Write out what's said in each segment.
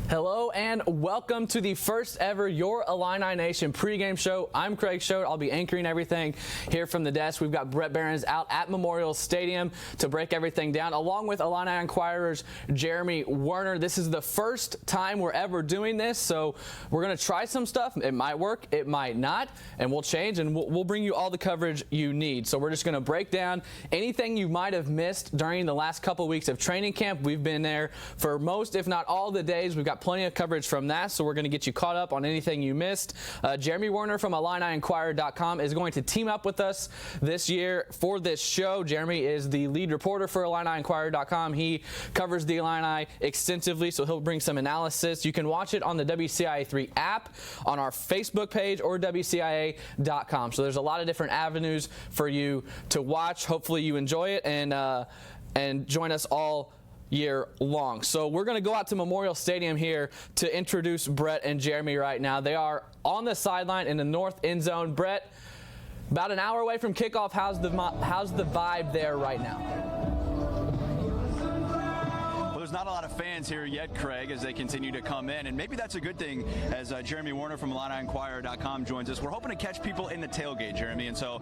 Hello and welcome to the first ever Your Illini Nation pregame show. I'm Craig Schode. I'll be anchoring everything here from the desk. We've got Brett Behrens out at Memorial Stadium to break everything down, along with Illini Inquirer's Jeremy Werner. This is the first time we're ever doing this, so we're going to try some stuff. It might work, it might not, and we'll change, and we'll bring you all the coverage you need. So we're just going to break down anything you might have missed during the last couple weeks of training camp. We've been there for most, if not all, the days. We've got plenty of coverage from that, so we're going to get you caught up on anything you missed. Jeremy Werner from IlliniInquirer.com is going to team up with us this year for this show. Jeremy is the lead reporter for IlliniInquirer.com. He covers the Illini extensively, so he'll bring some analysis. You can watch it on the WCIA3 app, on our Facebook page, or WCIA.com. So there's a lot of different avenues for you to watch. Hopefully you enjoy it and join us all year long. So we're going to go out to Memorial Stadium here to introduce Brett and Jeremy right now. They are on the sideline in the north end zone. Brett, about an hour away from kickoff. How's the vibe there right now? There's not a lot of fans here yet, Craig, as they continue to come in, and maybe that's a good thing as Jeremy Werner from IlliniInquirer.com joins us. We're hoping to catch people in the tailgate, Jeremy, and so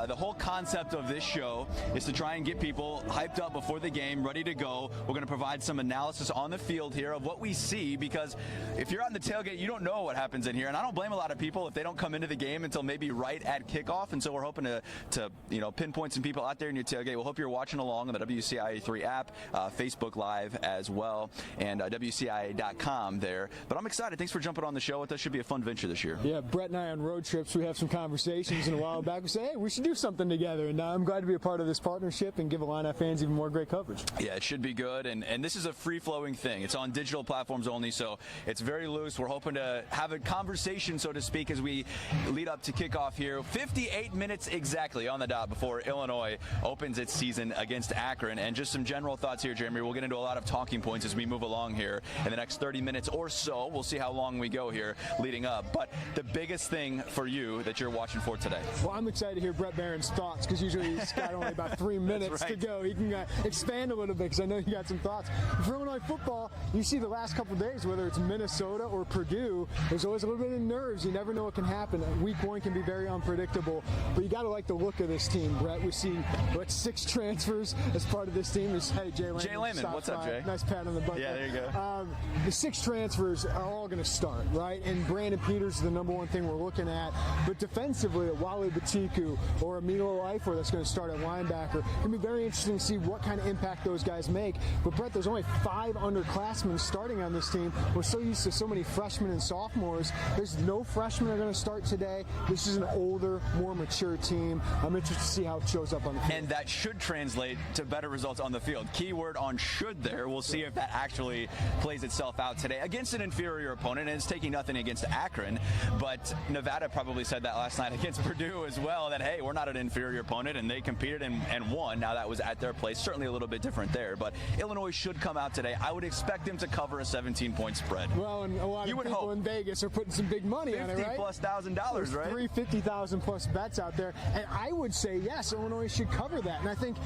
the whole concept of this show is to try and get people hyped up before the game, ready to go. We're going to provide some analysis on the field here of what we see, because if you're on the tailgate, you don't know what happens in here, and I don't blame a lot of people if they don't come into the game until maybe right at kickoff, and so we're hoping to pinpoint some people out there in your tailgate. We'll hope you're watching along on the WCIA3 app, Facebook Live as well, and WCIA.com there. But I'm excited. Thanks for jumping on the show with us. Should be a fun venture this year. Yeah, Brett and I on road trips, we have some conversations, and a while back we say, hey, we should do something together, and I'm glad to be a part of this partnership and give Illini fans even more great coverage. Yeah, it should be good, and this is a free-flowing thing. It's on digital platforms only, so it's very loose. We're hoping to have a conversation, so to speak, as we lead up to kickoff here. 58 minutes exactly on the dot before Illinois opens its season against Akron, and just some general thoughts here, Jeremy. We'll get into a lot of talking points as we move along here in the next 30 minutes or so. We'll see how long we go here leading up. But the biggest thing for you that you're watching for today? Well, I'm excited to hear Brett Behrens' thoughts, because usually he's got only about 3 minutes to go. He can expand a little bit, because I know you got some thoughts. For Illinois football, you see the last couple of days, whether it's Minnesota or Purdue, there's always a little bit of nerves. You never know what can happen. Week one can be very unpredictable, but you got to like the look of this team, Brett. We see, 6 transfers as part of this team. Hey, Jay Lehman. What's up, Jay? Nice pat on the butt. Yeah, there you go. The 6 transfers are all going to start, right? And Brandon Peters is the number one thing we're looking at. But defensively, Wale Batiku or Emilio Eifer that's going to start at linebacker. It's going to be very interesting to see what kind of impact those guys make. But, Brett, there's only 5 underclassmen starting on this team. We're so used to so many freshmen and sophomores. There's no freshmen are going to start today. This is an older, more mature team. I'm interested to see how it shows up on the field. And that should translate to better results on the field. Keyword on should there. We'll see if that actually plays itself out today against an inferior opponent, and it's taking nothing against Akron, but Nevada probably said that last night against Purdue as well, that hey, we're not an inferior opponent, and they competed and won. Now that was at their place, certainly a little bit different there, but Illinois should come out today. I would expect them to cover a 17-point spread. Well, and a lot of people in Vegas are putting some big money on it, right? $50,000+, right? 350,000 plus bets out there, and I would say yes, Illinois should cover that, and I think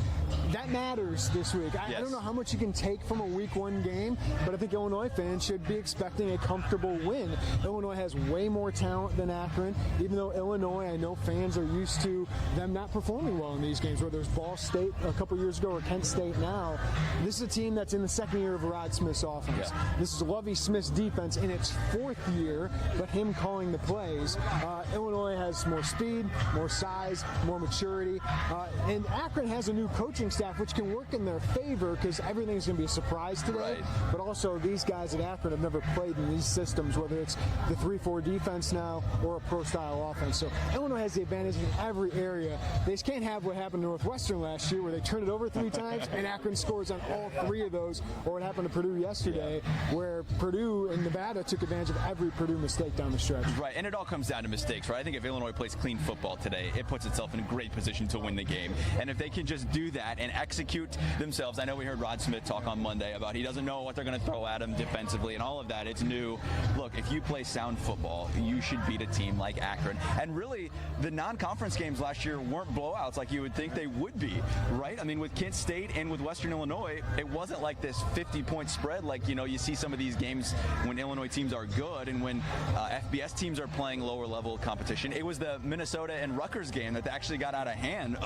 that matters this week. I don't know how much you can take from a week one game, but I think Illinois fans should be expecting a comfortable win. Illinois has way more talent than Akron, even though Illinois, I know fans are used to them not performing well in these games, whether it's Ball State a couple years ago or Kent State now. This is a team that's in the second year of Rod Smith's offense. Yeah. This is Lovie Smith's defense in its 4th year, but him calling the plays. Illinois has more speed, more size, more maturity, and Akron has a new coaching staff, which can work in their favor because everything's going to be a surprise today. Right. But also, these guys at Akron have never played in these systems, whether it's the 3-4 defense now or a pro-style offense. So Illinois has the advantage in every area. They just can't have what happened to Northwestern last year, where they turned it over 3 times and Akron scores on all 3 of those, or what happened to Purdue yesterday, where Purdue and Nevada took advantage of every Purdue mistake down the stretch. Right, and it all comes down to mistakes, right? I think if Illinois plays clean football today, it puts itself in a great position to win the game. And if they can just do that and execute themselves, I know we heard Rod Smith talk on Monday about he doesn't know what they're going to throw at him defensively and all of that. It's new. Look, if you play sound football, you should beat a team like Akron. And really, the non-conference games last year weren't blowouts like you would think they would be, right? I mean, with Kent State and with Western Illinois, it wasn't like this 50-point spread like, you see some of these games when Illinois teams are good and when FBS teams are playing lower level competition. It was the Minnesota and Rutgers game that actually got out of hand,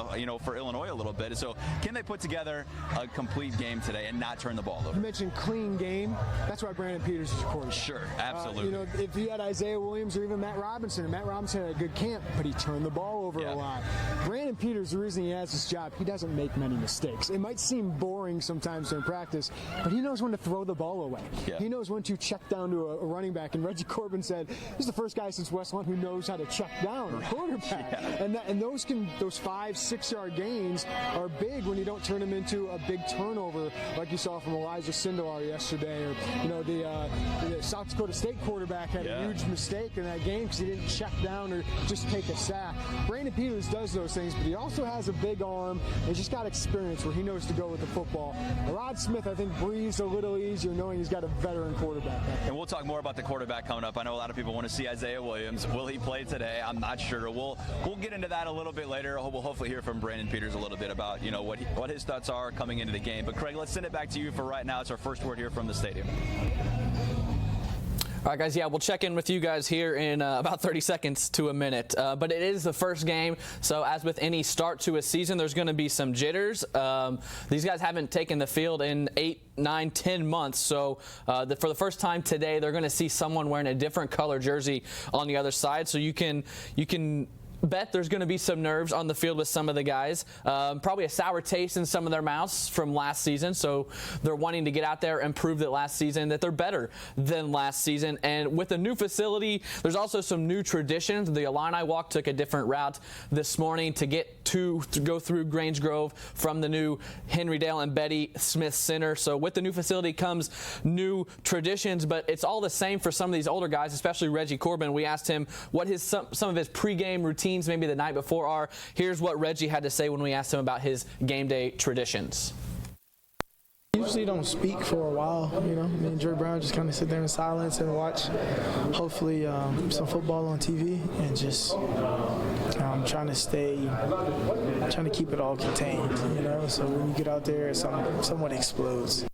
for Illinois a little bit. So can they put together a complete game today and not turn the ball over? You mentioned clean game. That's why Brandon Peters is your quarterback. Sure, absolutely. If you had Isaiah Williams or even Matt Robinson, and Matt Robinson had a good camp, but he turned the ball over a lot. Brandon Peters, the reason he has this job, he doesn't make many mistakes. It might seem boring sometimes in practice, but he knows when to throw the ball away. Yeah. He knows when to check down to a running back. And Reggie Corbin said, he's the first guy since West Lawn who knows how to check down a quarterback. Yeah. And those 5-6 yard gains are big when you don't turn them into a big turnover like you saw from Elijah Sindelar yesterday, or the South Dakota State quarterback had a huge mistake in that game because he didn't check down or just take a sack. Brandon Peters does those things, but he also has a big arm and just got experience where he knows to go with the football. Rod Smith, I think, breathes a little easier knowing he's got a veteran quarterback. And we'll talk more about the quarterback coming up. I know a lot of people want to see Isaiah Williams. Will he play today? I'm not sure. We'll get into that a little bit later. We'll hopefully hear from Brandon Peters a little bit about what his thoughts are coming into the game. But Craig, let's send it back to you for right now. It's our first word here from the stadium. All right, guys, we'll check in with you guys here in about 30 seconds to a minute. But it is the first game, so as with any start to a season, there's going to be some jitters. These guys haven't taken the field in 8, 9, 10 months, so for the first time today, they're going to see someone wearing a different color jersey on the other side, so you can bet there's going to be some nerves on the field with some of the guys. Probably a sour taste in some of their mouths from last season, so they're wanting to get out there and prove that last season that they're better than last season. And with a new facility, there's also some new traditions. The Illini Walk took a different route this morning to go through Grange Grove from the new Henry Dale and Betty Smith Center. So with the new facility comes new traditions, but it's all the same for some of these older guys, especially Reggie Corbin. We asked him what some of his pregame routines maybe the night before are. Here's what Reggie had to say when we asked him about his game day traditions. Usually don't speak for a while, me and Joy Brown just kind of sit there in silence and watch, hopefully, some football on TV and just trying to keep it all contained, so when you get out there, someone explodes.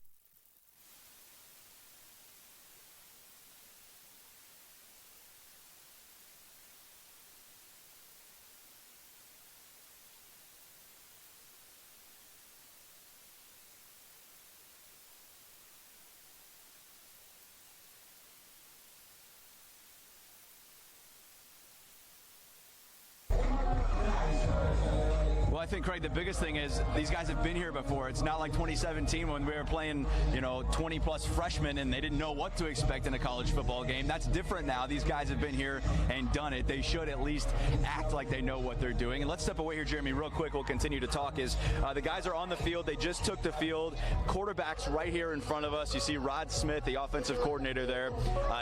I think, Craig, the biggest thing is these guys have been here before. It's not like 2017 when we were playing, 20-plus freshmen and they didn't know what to expect in a college football game. That's different now. These guys have been here and done it. They should at least act like they know what they're doing. And let's step away here, Jeremy, real quick. We'll continue to talk. The guys are on the field. They just took the field. Quarterback's right here in front of us. You see Rod Smith, the offensive coordinator there,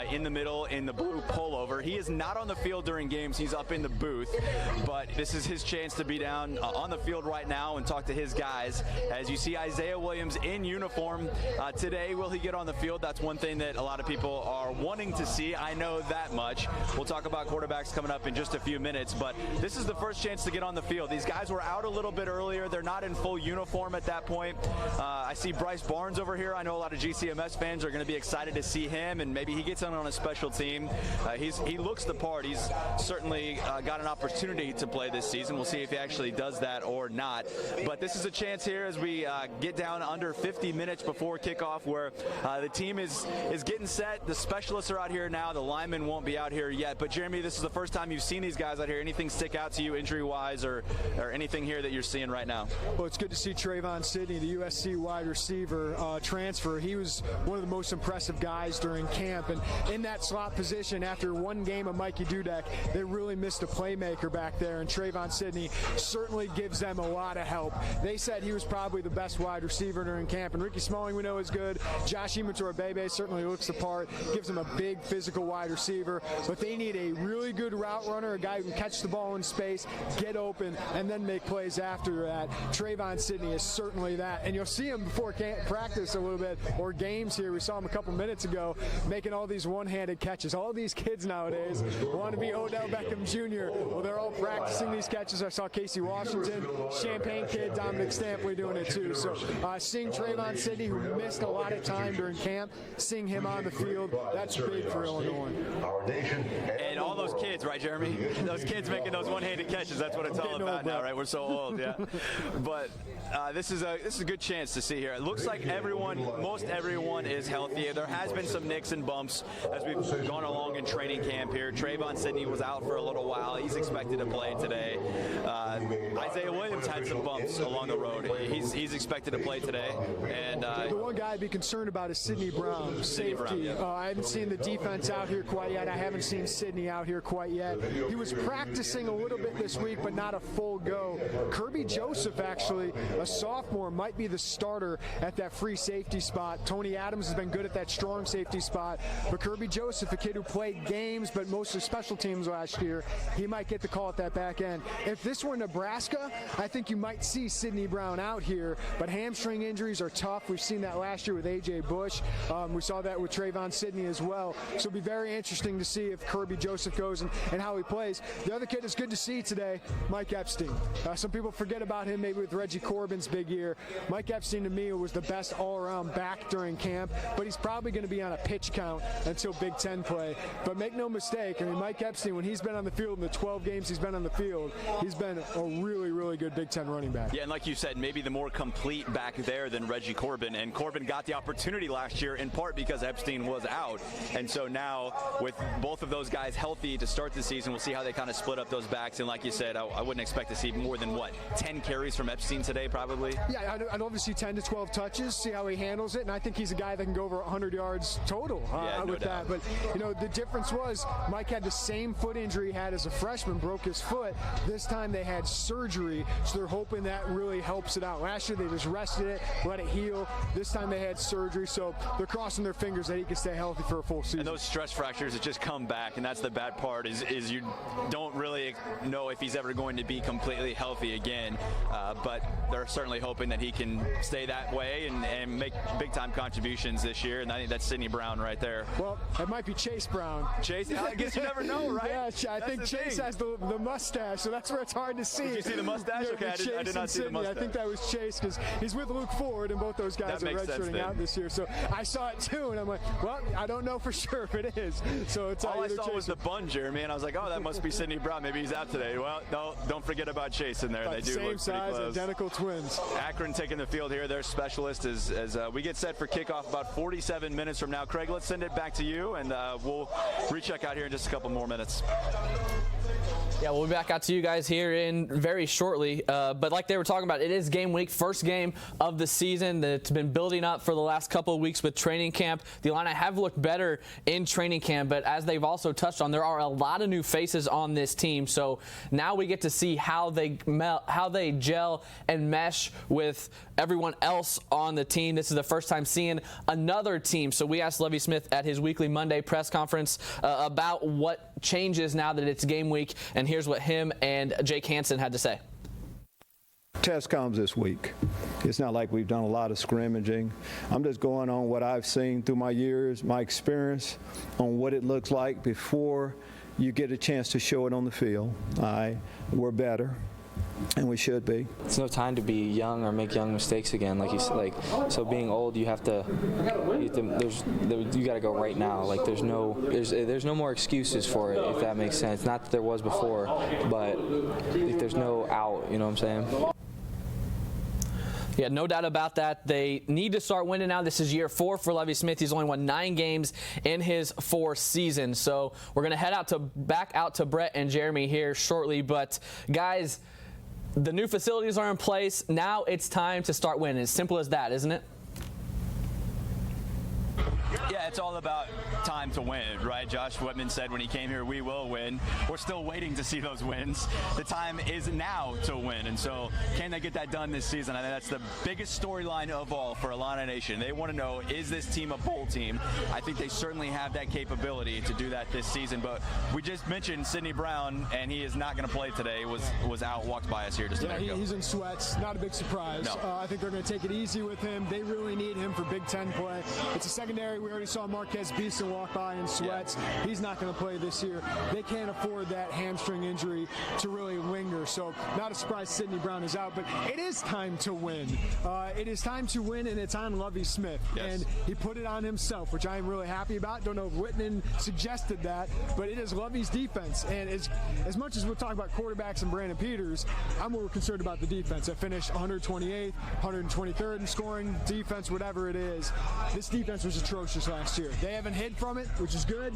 in the middle in the blue pullover. He is not on the field during games. He's up in the booth. But this is his chance to be down on the field right now and talk to his guys. As you see Isaiah Williams in uniform today, will he get on the field? That's one thing that a lot of people are wanting to see. I know that much. We'll talk about quarterbacks coming up in just a few minutes, but this is the first chance to get on the field. These guys were out a little bit earlier. They're not in full uniform at that point. I see Bryce Barnes over here. I know a lot of GCMS fans are going to be excited to see him, and maybe he gets on a special team. He looks the part. He's certainly got an opportunity to play this season. We'll see if he actually does that or not. But this is a chance here as we get down under 50 minutes before kickoff where the team is getting set. The specialists are out here now. The linemen won't be out here yet. But, Jeremy, this is the first time you've seen these guys out here. Anything stick out to you injury-wise or anything here that you're seeing right now? Well, it's good to see Trayvon Sidney, the USC wide receiver, transfer. He was one of the most impressive guys during camp. And in that slot position, after one game of Mikey Dudek, they really missed a playmaker back there. And Trayvon Sidney certainly gives gives them a lot of help. They said he was probably the best wide receiver during camp, and Ricky Smalling we know is good. Josh Imatora-Bebe certainly looks the part, gives them a big physical wide receiver, but they need a really good route runner, a guy who can catch the ball in space, get open, and then make plays after that. Trayvon Sidney is certainly that, and you'll see him before practice a little bit, or games here. We saw him a couple minutes ago making all these one-handed catches. All these kids nowadays want to be Odell Beckham Jr. Well, they're all practicing these catches. I saw Casey Washington, Champaign kid, Dominic Stampley doing it too. So seeing Trayvon Sidney, who missed a lot of time during camp, seeing him on the field, that's big for Illinois. And all those kids, right, Jeremy? Those kids making those one-handed catches, that's what it's all about now, right? We're so old, yeah. But this is a good chance to see here. It looks like most everyone is healthy. There has been some nicks and bumps as we've gone along in training camp here. Trayvon Sidney was out for a little while. He's expected to play today. Isaiah Williams had some bumps along the road. He's expected to play today. And the one guy I'd be concerned about is Sidney Brown, safety. Yeah. I haven't seen the defense out here quite yet. I haven't seen Sidney out here quite yet. He was practicing a little bit this week, but not a full go. Kirby Joseph, actually, a sophomore, might be the starter at that free safety spot. Tony Adams has been good at that strong safety spot, but Kirby Joseph, a kid who played games but mostly special teams last year, he might get the call at that back end. If this were Nebraska, I think you might see Sidney Brown out here, but hamstring injuries are tough. We've seen that last year with A.J. Bush. We saw that with Trayvon Sidney as well. So it'll be very interesting to see if Kirby Joseph goes and how he plays. The other kid is good to see today, Mike Epstein. Some people forget about him maybe with Reggie Corbin's big year. Mike Epstein, to me, was the best all-around back during camp, but he's probably going to be on a pitch count until Big Ten play. But make no mistake, I mean, Mike Epstein, when he's been on the field in the 12 games he's been on the field, he's been a really, really good Big Ten running back. Yeah, and like you said, maybe the more complete back there than Reggie Corbin. And Corbin got the opportunity last year in part because Epstein was out. And so now with both of those guys healthy to start the season, we'll see how they kind of split up those backs. And like you said, I wouldn't expect to see more than, 10 carries from Epstein today probably? Yeah, I'd love to see 10 to 12 touches, see how he handles it. And I think he's a guy that can go over 100 yards total with that. But, the difference was Mike had the same foot injury he had as a freshman, broke his foot. This time they had surgery, so they're hoping that really helps it out. Last year they just rested it, let it heal. This time they had surgery, so they're crossing their fingers that he can stay healthy for a full season. And those stress fractures that just come back, and that's the bad part, is you don't really know if he's ever going to be completely healthy again. But they're certainly hoping that he can stay that way and make big-time contributions this year, and I think that's Sidney Brown right there. Well, it might be Chase Brown. Chase? I guess you never know, right? Yeah, I think Chase has the mustache, so that's where it's hard to see. Did you see the mustache? Okay, I did not see the mustache. I think that was Chase because he's with Luke Ford, and both those guys are redshirting out this year. So I saw it too, and I'm like, well, I don't know for sure if it is. So it's all I saw was the bun, Jeremy, and I was like, oh, that must be Sidney Brown. Maybe he's out today. Well, no, don't forget about Chase in there. They do same look size, pretty close. identical twins. Akron taking the field here. Their specialist as we get set for kickoff about 47 minutes from now. Craig, let's send it back to you, and we'll recheck out here in just a couple more minutes. Yeah, we'll be back out to you guys here in very shortly. But like they were talking about, it is game week, first game of the season that's been building up for the last couple of weeks with training camp. The Illini have looked better in training camp, but as they've also touched on, there are a lot of new faces on this team. So now we get to see how they gel and mesh with everyone else on the team. This is the first time seeing another team. So we asked Lovie Smith at his weekly Monday press conference about what changes now that it's game week, and here's what him and Jake Hansen had to say. Test comes this week. It's not like we've done a lot of scrimmaging. I'm just going on what I've seen through my years, my experience on what it looks like before you get a chance to show it on the field. We're better, and we should be. It's no time to be young or make young mistakes again, like you said. So being old, you got to go right now. Like there's no more excuses for it, if that makes sense. Not that there was before, but there's no out. You know what I'm saying? Yeah, no doubt about that. They need to start winning now. This is year 4 for Lovie Smith. He's only won 9 games in his 4 seasons. So we're going to head back out to Brett and Jeremy here shortly. But guys, the new facilities are in place. Now it's time to start winning. As simple as that, isn't it? Yeah, Yeah, it's all about time to win, right? Josh Whitman said when he came here, we will win. We're still waiting to see those wins. The time is now to win, and so can they get that done this season? I think that's the biggest storyline of all for Illini Nation. They want to know, is this team a bowl team? I think they certainly have that capability to do that this season, but we just mentioned Sidney Brown, and he is not going to play today. Was out, walked by us here just a minute ago. He's in sweats. Not a big surprise. No. I think they're going to take it easy with him. They really need him for Big Ten play. It's a secondary. We already saw Marquez Beeson walk by in sweats. Yeah. He's not going to play this year. They can't afford that hamstring injury to really linger. So not a surprise Sidney Brown is out, but it is time to win. It is time to win, and it's on Lovie Smith. Yes. And he put it on himself, which I am really happy about. Don't know if Whitman suggested that, but it is Lovie's defense. And as much as we'll talk about quarterbacks and Brandon Peters, I'm more concerned about the defense. I finished 128th, 123rd in scoring, defense, whatever it is. This defense was atrocious last year. They haven't hid from it, which is good.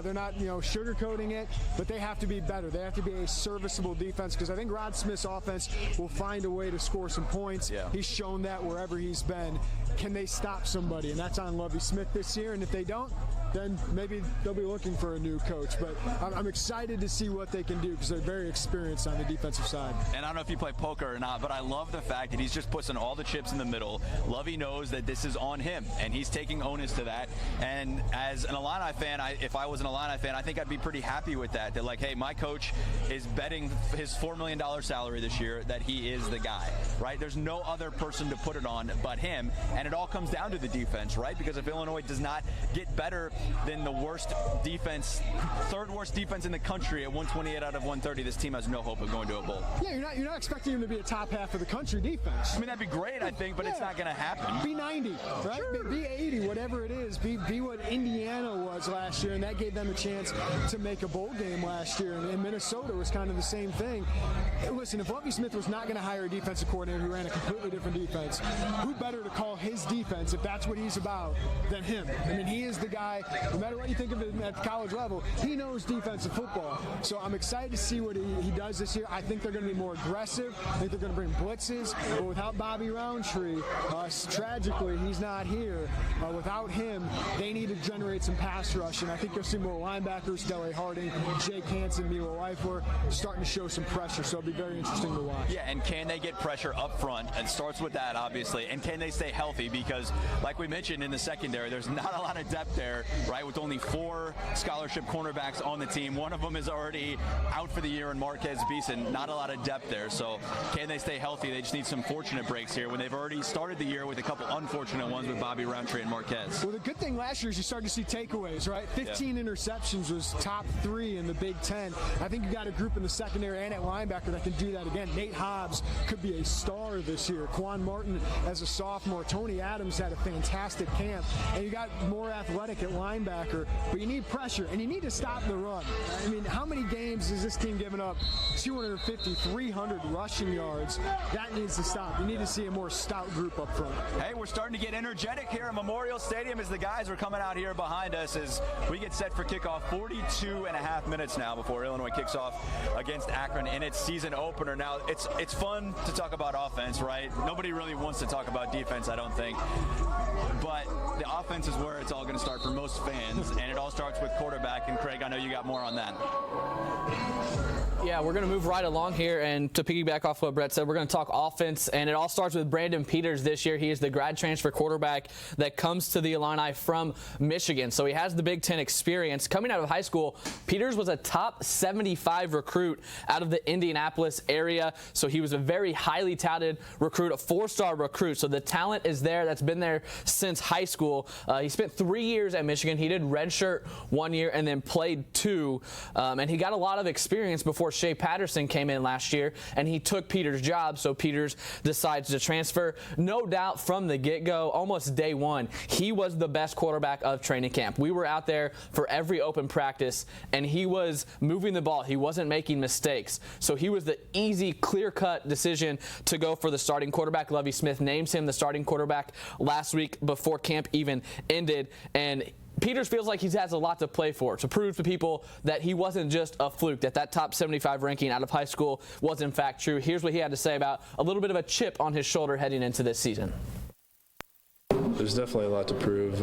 They're not, sugarcoating it, but they have to be better. They have to be a serviceable defense, because I think Rod Smith's offense will find a way to score some points. Yeah. He's shown that wherever he's been. Can they stop somebody? And that's on Lovie Smith this year. And if they don't, then maybe they'll be looking for a new coach. But I'm excited to see what they can do, because they're very experienced on the defensive side. And I don't know if you play poker or not, but I love the fact that he's just putting all the chips in the middle. Lovie knows that this is on him, and he's taking onus to that. And as an Illini fan, if I was an Illini fan, I think I'd be pretty happy with that. That, like, hey, my coach is betting his $4 million salary this year that he is the guy, right? There's no other person to put it on but him. And it all comes down to the defense, right? Because if Illinois does not get better than the worst defense, third worst defense in the country at 128 out of 130, this team has no hope of going to a bowl. Yeah, you're not expecting him to be a top half of the country defense. I mean, that'd be great, I think, but it's not going to happen. Be 90, right? Sure. Be 80, whatever it is. Be what Indiana was last year, and that gave them a chance to make a bowl game last year. And Minnesota was kind of the same thing. Listen, if Lovie Smith was not going to hire a defensive coordinator who ran a completely different defense, who better to call his defense, if that's what he's about, than him? I mean, he is the guy. No matter what you think of him at the college level, he knows defensive football. So I'm excited to see what he does this year. I think they're going to be more aggressive. I think they're going to bring blitzes. But without Bobby Roundtree, tragically, he's not here. Without him, they need to generate some pass rush. And I think you'll see more linebackers, Dele Harding, Jake Hansen, Milo Eifler, starting to show some pressure. So it'll be very interesting to watch. Yeah, and can they get pressure up front? It starts with that, obviously. And can they stay healthy? Because, like we mentioned in the secondary, there's not a lot of depth there, right? With only 4 scholarship cornerbacks on the team. One of them is already out for the year in Marquez Beeson. Not a lot of depth there. So can they stay healthy? They just need some fortunate breaks here when they've already started the year with a couple unfortunate ones with Bobby Roundtree and Marquez. Well, the good thing last year is you started to see takeaways, right? 15 interceptions was top 3 in the Big Ten. I think you got a group in the secondary and at linebacker that can do that again. Nate Hobbs could be a star this year. Quan Martin as a sophomore. Tony Adams had a fantastic camp. And you got more athletic at linebacker, but you need pressure, and you need to stop the run. I mean, how many games is this team giving up 250, 300 rushing yards? That needs to stop. You need to see a more stout group up front. Hey, we're starting to get energetic here at Memorial Stadium as the guys are coming out here behind us as we get set for kickoff. 42.5 minutes now before Illinois kicks off against Akron in its season opener. Now, it's fun to talk about offense, right? Nobody really wants to talk about defense, I don't think. But the offense is where it's all going to start for most fans, and it all starts with quarterback. And Craig, I know you got more on that. Yeah, we're going to move right along here, and to piggyback off what Brett said, we're going to talk offense, and it all starts with Brandon Peters this year. He is the grad transfer quarterback that comes to the Illini from Michigan, so he has the Big Ten experience. Coming out of high school, Peters was a top 75 recruit out of the Indianapolis area, so he was a very highly touted recruit, a 4-star recruit, so the talent is there. That's been there since high school. He spent 3 years at Michigan. He did redshirt 1 year and then played 2, and he got a lot of experience before Shea Patterson came in last year, and he took Peters' job, so Peters decides to transfer. No doubt from the get-go, almost day one, he was the best quarterback of training camp. We were out there for every open practice, and he was moving the ball. He wasn't making mistakes, so he was the easy, clear-cut decision to go for the starting quarterback. Lovie Smith names him the starting quarterback last week before camp even ended, and Peters feels like he has a lot to play for, to prove to people that he wasn't just a fluke, that top 75 ranking out of high school was in fact true. Here's what he had to say about a little bit of a chip on his shoulder heading into this season. there's definitely a lot to prove.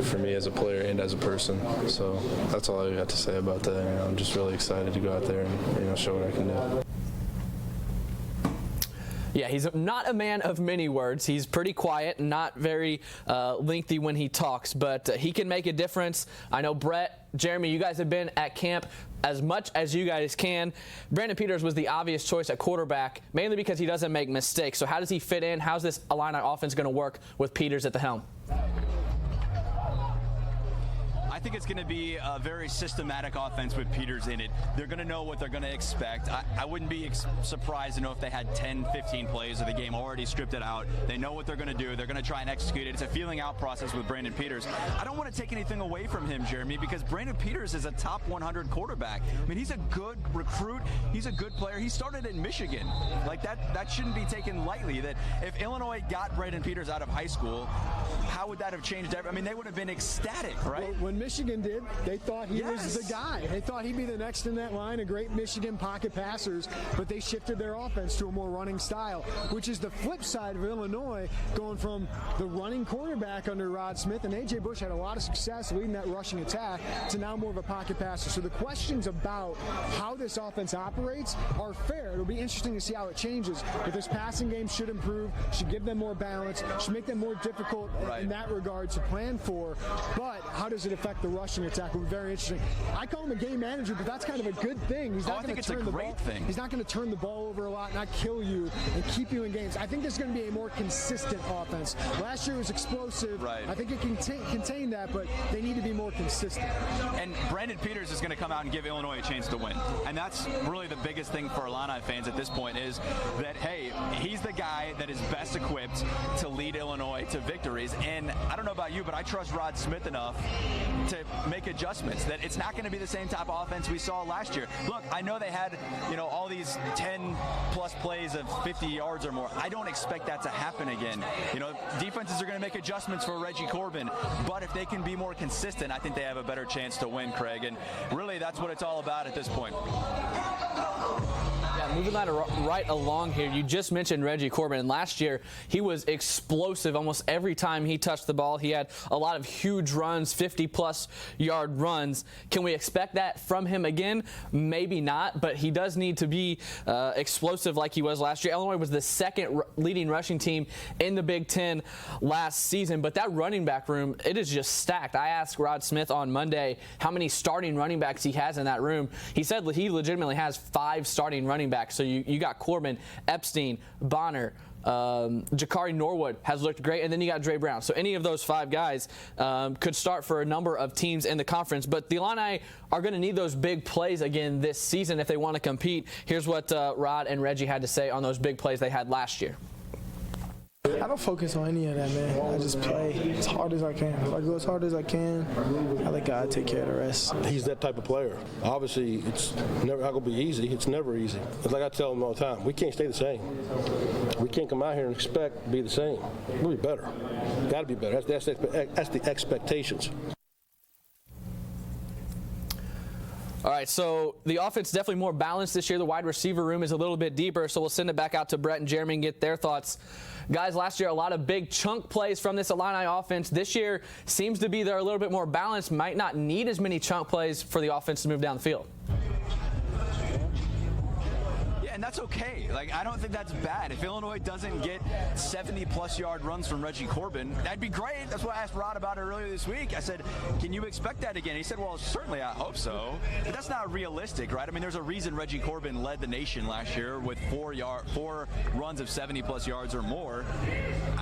For me as a player and as a person. So that's all I got to say about that. I'm just really excited to go out there and show what I can do. Yeah, he's not a man of many words. He's pretty quiet, not very lengthy when he talks, but he can make a difference. I know Brett, Jeremy, you guys have been at camp as much as you guys can. Brandon Peters was the obvious choice at quarterback, mainly because he doesn't make mistakes. So how does he fit in? How's this Illini offense going to work with Peters at the helm? I think it's going to be a very systematic offense with Peters in it. They're going to know what they're going to expect. I wouldn't be surprised to know if they had 10, 15 plays of the game already scripted out. They know what they're going to do. They're going to try and execute it. It's a feeling out process with Brandon Peters. I don't want to take anything away from him, Jeremy, because Brandon Peters is a top 100 quarterback. I mean, he's a good recruit. He's a good player. He started in Michigan. Like, that shouldn't be taken lightly. That if Illinois got Brandon Peters out of high school, how would that have changed? I mean, they would have been ecstatic, right? Well, when Michigan did, they thought he was the guy. They thought he'd be the next in that line of great Michigan pocket passers, but they shifted their offense to a more running style, which is the flip side of Illinois, going from the running quarterback under Rod Smith, and A.J. Bush had a lot of success leading that rushing attack, to now more of a pocket passer. So the questions about how this offense operates are fair. It'll be interesting to see how it changes, but this passing game should improve, should give them more balance, should make them more difficult in that regard to plan for, but how does it affect the rushing attack will be very interesting. I call him a game manager, but that's kind of a good thing. He's not going to turn the ball. He's not going to turn the ball over a lot, not kill you, and keep you in games. I think there's going to be a more consistent offense. Last year was explosive. Right. I think it can contain that, but they need to be more consistent. And Brandon Peters is going to come out and give Illinois a chance to win. And that's really the biggest thing for Illini fans at this point, is that, hey, he's the guy that is best equipped to lead Illinois to victories. And I don't know about you, but I trust Rod Smith enough to make adjustments, that it's not going to be the same type of offense we saw last year. Look, I know they had, all these 10-plus plays of 50 yards or more. I don't expect that to happen again. Defenses are going to make adjustments for Reggie Corbin, but if they can be more consistent, I think they have a better chance to win, Craig. And really, that's what it's all about at this point. Yeah, moving that right along here, you just mentioned Reggie Corbin, and last year he was explosive almost every time he touched the ball. He had a lot of huge runs, 50-plus yard runs. Can we expect that from him again? Maybe not, but he does need to be explosive like he was last year. Illinois was the second leading rushing team in the Big Ten last season, but that running back room, it is just stacked. I asked Rod Smith on Monday how many starting running backs he has in that room. He said he legitimately has 5 starting running backs. So you got Corbin, Epstein, Bonner, Jakari Norwood has looked great, and then you got Dre Brown. So any of those 5 guys could start for a number of teams in the conference. But the Illini are going to need those big plays again this season if they want to compete. Here's what Rod and Reggie had to say on those big plays they had last year. I don't focus on any of that, man. I just play as hard as I can. If I go as hard as I can, I let God take care of the rest. He's that type of player. Obviously, it's never not going to be easy. It's never easy. It's like I tell him all the time, we can't stay the same. We can't come out here and expect to be the same. We'll be better. Got to be better. That's the expectations. All right, so the offense is definitely more balanced this year. The wide receiver room is a little bit deeper, so we'll send it back out to Brett and Jeremy and get their thoughts. Guys, last year a lot of big chunk plays from this Illini offense. This year seems to be they're a little bit more balanced, might not need as many chunk plays for the offense to move down the field. And that's okay. I don't think that's bad. If Illinois doesn't get 70-plus yard runs from Reggie Corbin, that'd be great. That's what I asked Rod about it earlier this week. I said, can you expect that again? He said, well, certainly I hope so. But that's not realistic, right? I mean, there's a reason Reggie Corbin led the nation last year with 4 runs of 70-plus yards or more.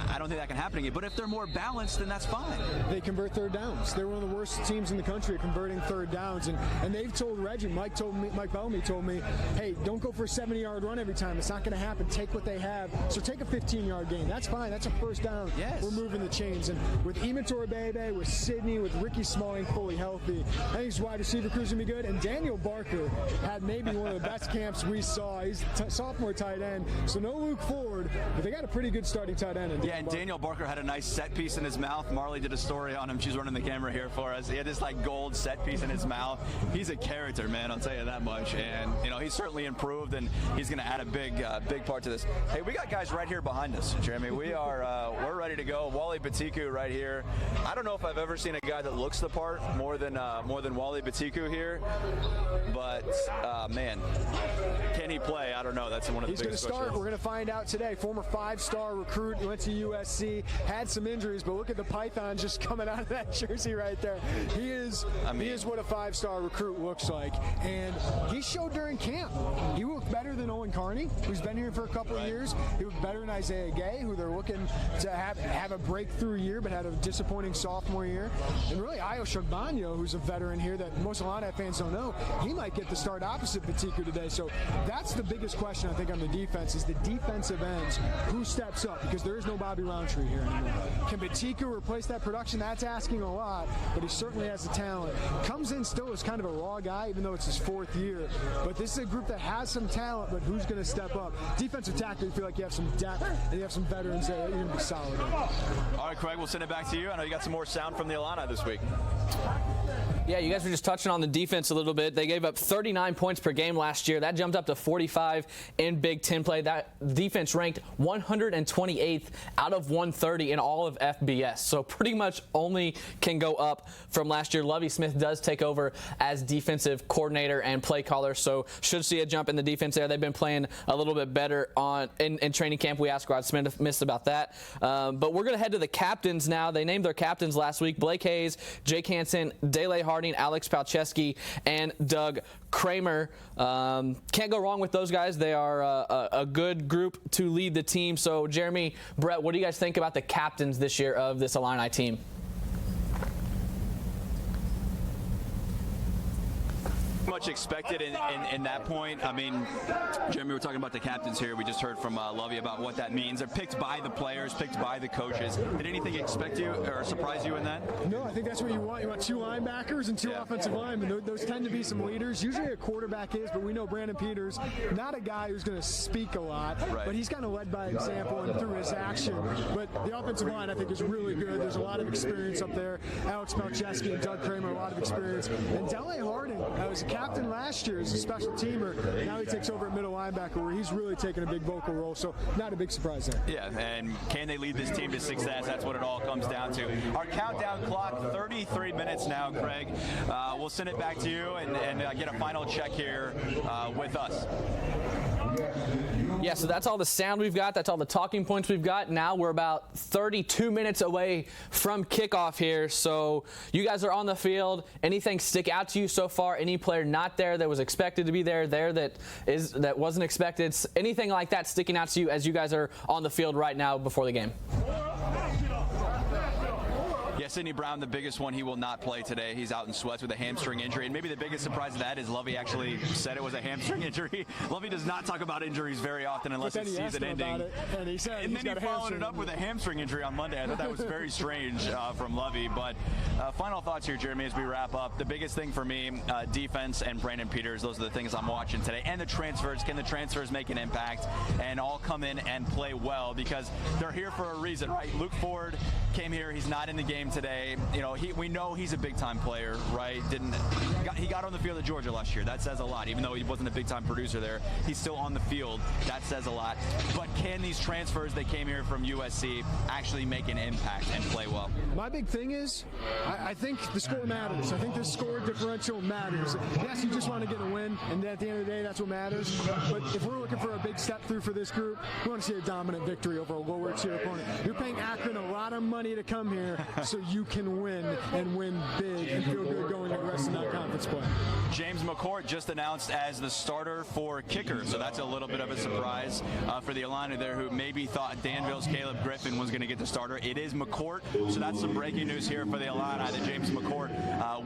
I don't think that can happen again. But if they're more balanced, then that's fine. They convert third downs. They're one of the worst teams in the country at converting third downs. And they've told Reggie, Mike Bellamy told me, hey, don't go for a 70-yard run every time. It's not going to happen. Take what they have. So take a 15-yard gain. That's fine. That's a first down. Yes. We're moving the chains. And with Imator Bebe, with Sidney, with Ricky Smalling fully healthy, I think his wide receiver crew's going to be good. And Daniel Barker had maybe one of the best camps we saw. He's sophomore tight end. So no Luke Ford, but they got a pretty good starting tight end. And Daniel Barker had a nice set piece in his mouth. Marley did a story on him. She's running the camera here for us. He had this gold set piece in his mouth. He's a character, man. I'll tell you that much. And he's certainly improved. And he's going to add a big part to this. Hey, we got guys right here behind us, Jeremy. We're ready to go. Wally Batiku right here. I don't know if I've ever seen a guy that looks the part more than Wally Batiku here, but man, can he play? I don't know. That's one of the biggest questions. He's going to start. We're going to find out today. Former 5-star recruit, went to USC, had some injuries, but look at the Python just coming out of that jersey right there. He is what a 5-star recruit looks like, and he showed during camp. He looked better than Owen Carney, who's been here for a couple of years. He looked better than Isaiah Gay, who they're looking to have a breakthrough year, but had a disappointing sophomore year. And really, Ayo Shogbanyo, who's a veteran here that most Illini fans don't know, he might get the start opposite Batiku today. So that's the biggest question, I think, on the defense is the defensive ends. Who steps up? Because there is no Bobby Roundtree here anymore. Can Batiku replace that production? That's asking a lot, but he certainly has the talent. Comes in still as kind of a raw guy, even though it's his 4th year. But this is a group that has some talent, but who's going to step up? Defensive tackle, you feel like you have some depth, and you have some veterans that are going to be solid. All right, Craig, we'll send it back to you. I know you got some more sound from the Illini this week. Yeah, you guys were just touching on the defense a little bit. They gave up 39 points per game last year. That jumped up to 45 in Big Ten play. That defense ranked 128th out of 130 in all of FBS. So pretty much only can go up from last year. Lovie Smith does take over as defensive coordinator and play caller, so should see a jump in the defense there. They've been playing a little bit better in training camp. We asked Rod Smith about that. But we're going to head to the captains now. They named their captains last week. Blake Hayes, Jake Hansen, Dele Harding, Alex Palczewski, and Doug Kramer. Can't go wrong with those guys. They are a good group to lead the team. So, Jeremy, Brett, what do you guys think about the captains this year of this Illini team? Much expected in that point. I mean, Jeremy, we're talking about the captains here. We just heard from Lovie about what that means. They're picked by the players, picked by the coaches. Did anything expect you or surprise you in that? No, I think that's what you want. You want 2 linebackers and 2 offensive linemen. Those tend to be some leaders. Usually a quarterback is, but we know Brandon Peters, not a guy who's going to speak a lot, but he's kind of led by example and through his action. But the offensive line, I think, is really good. There's a lot of experience up there. Alex Palczewski and Doug Kramer, a lot of experience. And Dele Harding was a captain last year as a special teamer. Now he takes over at middle linebacker, where he's really taken a big vocal role. So not a big surprise there. Yeah, and can they lead this team to success? That's what it all comes down to. Our countdown clock, 33 minutes now, Craig. We'll send it back to you and get a final check here with us. Yeah, so that's all the sound we've got. That's all the talking points we've got. Now we're about 32 minutes away from kickoff here. So you guys are on the field. Anything stick out to you so far? Any player not there that was expected to be there that wasn't expected? Anything like that sticking out to you as you guys are on the field right now before the game? Yeah, Sidney Brown, the biggest one, he will not play today. He's out in sweats with a hamstring injury. And maybe the biggest surprise of that is Lovie actually said it was a hamstring injury. Lovie does not talk about injuries very often unless it's season ending. And he said and then he followed it up with a hamstring injury on Monday. I thought that was very strange from Lovie. But final thoughts here, Jeremy, as we wrap up. The biggest thing for me, defense and Brandon Peters. Those are the things I'm watching today. And the transfers. Can the transfers make an impact and all come in and play well? Because they're here for a reason, right? Luke Ford came here. He's not in the game today. You know, we know he's a big-time player, right? He got on the field at Georgia last year. That says a lot. Even though he wasn't a big-time producer there, he's still on the field. That says a lot. But can these transfers that came here from USC actually make an impact and play well? My big thing is, I think the score matters. I think the score differential matters. Yes, you just want to get a win, and at the end of the day, that's what matters. But if we're looking for a big step through for this group, we want to see a dominant victory over a lower-tier opponent. You're paying Akron a lot of money to come here so you can win and win big and feel good going to the rest of that conference play. James McCourt just announced as the starter for kicker, so that's a little bit of a surprise for the Illini there, who maybe thought Danville's Caleb Griffin was going to get the starter. It is McCourt, so that's some breaking news here for the Illini that James McCourt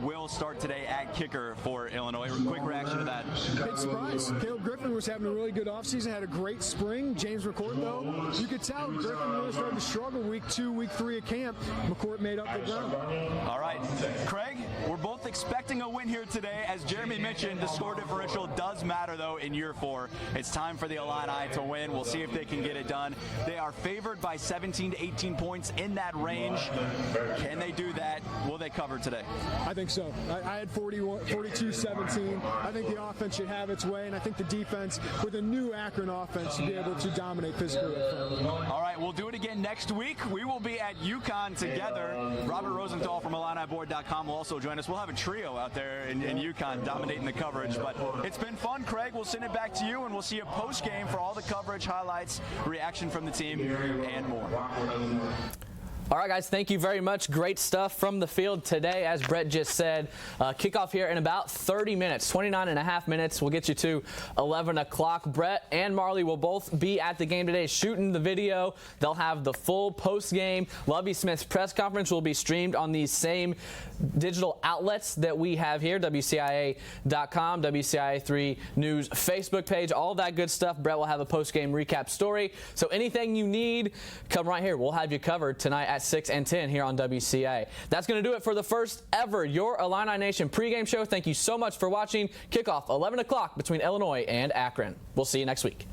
will start today at kicker for Illinois. Quick reaction to that. Big surprise. Caleb Griffin was having a really good offseason, had a great spring. James McCourt, though, you could tell Griffin really started to struggle week 2, week 3 of camp. McCourt made up the ground. All right, Craig, we're both expecting a win here today. As Jeremy mentioned, the score differential does matter, though, in year 4. It's time for the Illini to win. We'll see if they can get it done. They are favored by 17 to 18 points in that range. Can they do that? Will they cover today? I think so. I had 42-17. I think the offense should have its way, and I think the defense, with a new Akron offense, should be able to dominate physically up front. All right, we'll do it again next week. We will be at UConn together. Robert Rosenthal from IlliniBoard.com will also join us. We'll have a trio out there in UConn dominating the coverage. But it's been fun, Craig. We'll send it back to you, and we'll see you post-game for all the coverage, highlights, reaction from the team, and more. All right, guys, thank you very much. Great stuff from the field today, as Brett just said. Kickoff here in about 30 minutes, 29 and a half minutes. We'll get you to 11 o'clock. Brett and Marley will both be at the game today shooting the video. They'll have the full post-game. Lovie Smith's press conference will be streamed on these same digital outlets that we have here, WCIA.com, WCIA3 News Facebook page, all that good stuff. Brett will have a post-game recap story. So anything you need, come right here. We'll have you covered tonight at 6 and 10 here on WCIA. That's going to do it for the first ever Your Illini Nation pregame show. Thank you so much for watching. Kickoff 11 o'clock between Illinois and Akron. We'll see you next week.